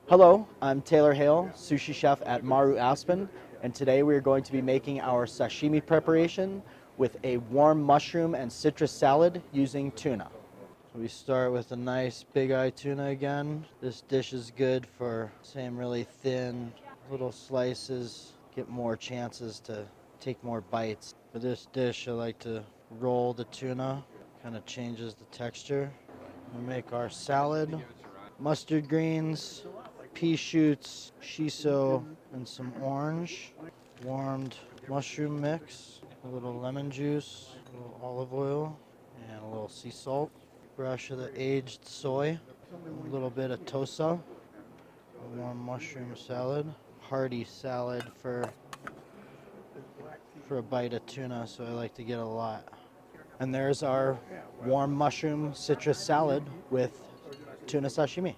Hello, I'm Taylor Hale, sushi chef at Maru Aspen, and today we are going to be making our sashimi preparation with a warm mushroom and citrus salad using tuna. So we start with a nice big eye tuna again. This dish is good for same really thin little slices, get more chances to take more bites. For this dish I like to roll the tuna, kind of changes the texture. We make our salad, mustard greens, pea shoots, shiso, and some orange. Warmed mushroom mix, a little lemon juice, a little olive oil, and a little sea salt. Brush of the aged soy, a little bit of tosa, a warm mushroom salad. Hearty salad for a bite of tuna, so I like to get a lot. And there's our warm mushroom citrus salad with tuna sashimi.